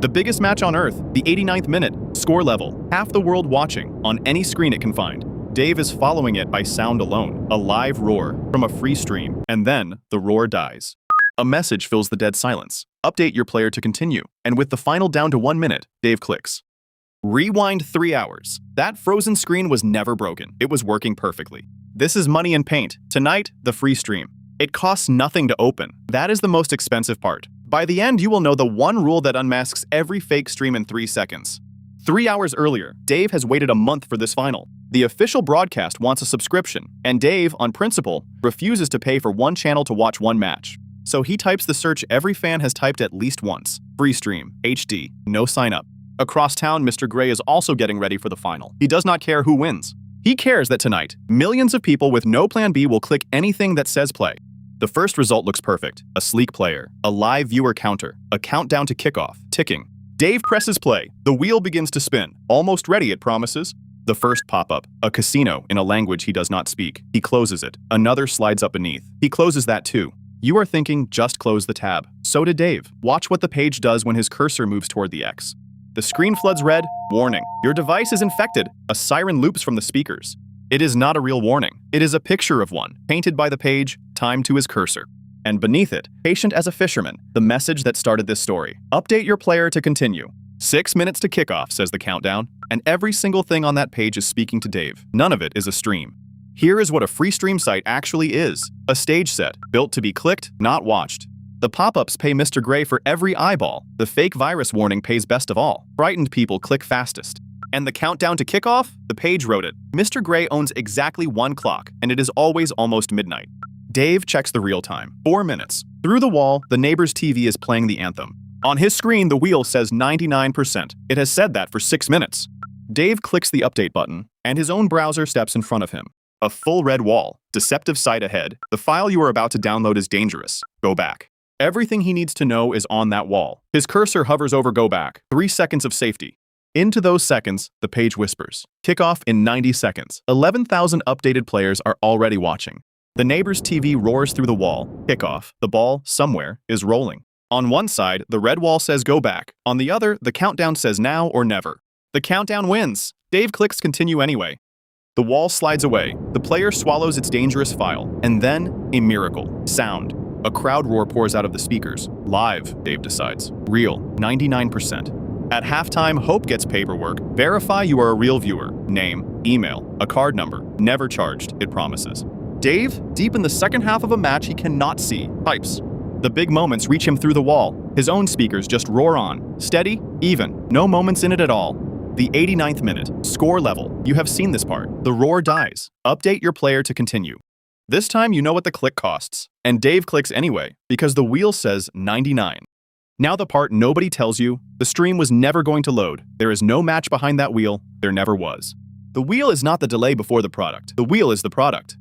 The biggest match on Earth, the 89th minute, score level, half the world watching, on any screen it can find. Dave is following it by sound alone, a live roar from a free stream, and then the roar dies. A message fills the dead silence. Update your player to continue, and with the final down to 1 minute, Dave clicks. Rewind 3 hours. That frozen screen was never broken. It was working perfectly. This is Money in Paint. Tonight, the free stream. It costs nothing to open. That is the most expensive part. By the end, you will know the one rule that unmasks every fake stream in 3 seconds. 3 hours earlier, Dave has waited a month for this final. The official broadcast wants a subscription, and Dave, on principle, refuses to pay for one channel to watch one match. So he types the search every fan has typed at least once. Free stream, HD, no sign up. Across town, Mr. Gray is also getting ready for the final. He does not care who wins. He cares that tonight, millions of people with no plan B will click anything that says play. The first result looks perfect. A sleek player, a live viewer counter, a countdown to kickoff, ticking. Dave presses play. The wheel begins to spin. Almost ready, it promises. The first pop-up, a casino in a language he does not speak. He closes it. Another slides up beneath. He closes that too. You are thinking, just close the tab. So did Dave. Watch what the page does when his cursor moves toward the X. The screen floods red. Warning. Your device is infected. A siren loops from the speakers. It is not a real warning. It is a picture of one, painted by the page, timed to his cursor. And beneath it, patient as a fisherman, the message that started this story. Update your player to continue. 6 minutes to kickoff, says the countdown. And every single thing on that page is speaking to Dave. None of it is a stream. Here is what a free stream site actually is. A stage set, built to be clicked, not watched. The pop-ups pay Mr. Gray for every eyeball. The fake virus warning pays best of all. Frightened people click fastest. And the countdown to kickoff? The page wrote it. Mr. Gray owns exactly 1 clock, and it is always almost midnight. Dave checks the real time. 4 minutes. Through the wall, the neighbor's TV is playing the anthem. On his screen, the wheel says 99%. It has said that for 6 minutes. Dave clicks the update button, and his own browser steps in front of him. A full red wall. Deceptive site ahead. The file you are about to download is dangerous. Go back. Everything he needs to know is on that wall. His cursor hovers over go back. 3 seconds of safety. Into those seconds, the page whispers. Kickoff in 90 seconds. 11,000 updated players are already watching. The neighbor's TV roars through the wall. Kickoff. The ball, somewhere, is rolling. On one side, the red wall says go back. On the other, the countdown says now or never. The countdown wins. Dave clicks continue anyway. The wall slides away. The player swallows its dangerous file. And then, a miracle. Sound. A crowd roar pours out of the speakers. Live, Dave decides. Real, 99%. At halftime, Hope gets paperwork. Verify you are a real viewer. Name, email, a card number. Never charged, it promises. Dave, deep in the second half of a match he cannot see, types. The big moments reach him through the wall. His own speakers just roar on. Steady, even, no moments in it at all. The 89th minute, score level. You have seen this part. The roar dies. Update your player to continue. This time you know what the click costs. And Dave clicks anyway, because the wheel says 99. Now the part nobody tells you, the stream was never going to load. There is no match behind that wheel. There never was. The wheel is not the delay before the product. The wheel is the product.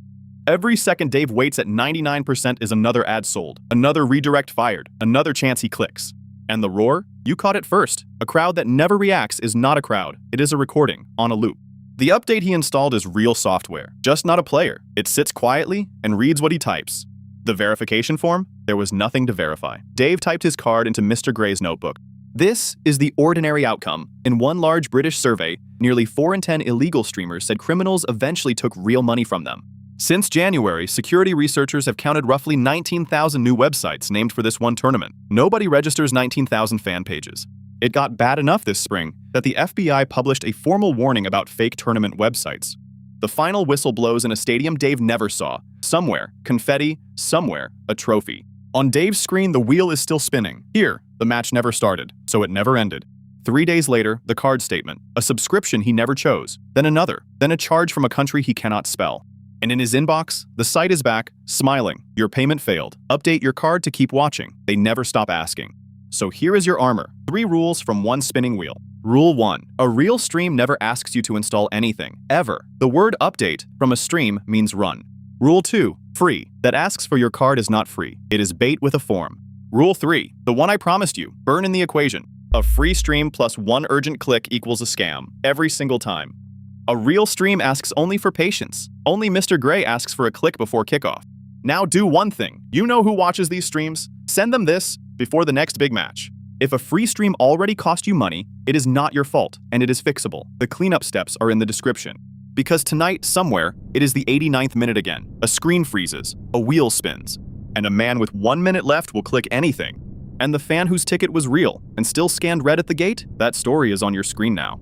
Every second Dave waits at 99% is another ad sold, another redirect fired, another chance he clicks. And the roar? You caught it first. A crowd that never reacts is not a crowd. It is a recording, on a loop. The update he installed is real software, just not a player. It sits quietly and reads what he types. The verification form? There was nothing to verify. Dave typed his card into Mr. Gray's notebook. This is the ordinary outcome. In one large British survey, nearly 4 in 10 illegal streamers said criminals eventually took real money from them. Since January, security researchers have counted roughly 19,000 new websites named for this one tournament. Nobody registers 19,000 fan pages. It got bad enough this spring that the FBI published a formal warning about fake tournament websites. The final whistle blows in a stadium Dave never saw. Somewhere, confetti, somewhere, a trophy. On Dave's screen, the wheel is still spinning. Here, the match never started, so it never ended. 3 days later, the card statement, a subscription he never chose, then another, then a charge from a country he cannot spell. And in his inbox, the site is back, smiling. Your payment failed. Update your card to keep watching. They never stop asking. So here is your armor. 3 rules from 1 spinning wheel. Rule 1. A real stream never asks you to install anything, ever. The word update from a stream means run. Rule 2. Free. That asks for your card is not free. It is bait with a form. Rule 3. The one I promised you. Burn in the equation. A free stream plus 1 urgent click equals a scam. Every single time. A real stream asks only for patience. Only Mr. Gray asks for a click before kickoff. Now do one thing. You know who watches these streams? Send them this before the next big match. If a free stream already cost you money, it is not your fault, and it is fixable. The cleanup steps are in the description. Because tonight, somewhere, it is the 89th minute again. A screen freezes, a wheel spins, and a man with 1 minute left will click anything. And the fan whose ticket was real and still scanned red at the gate? That story is on your screen now.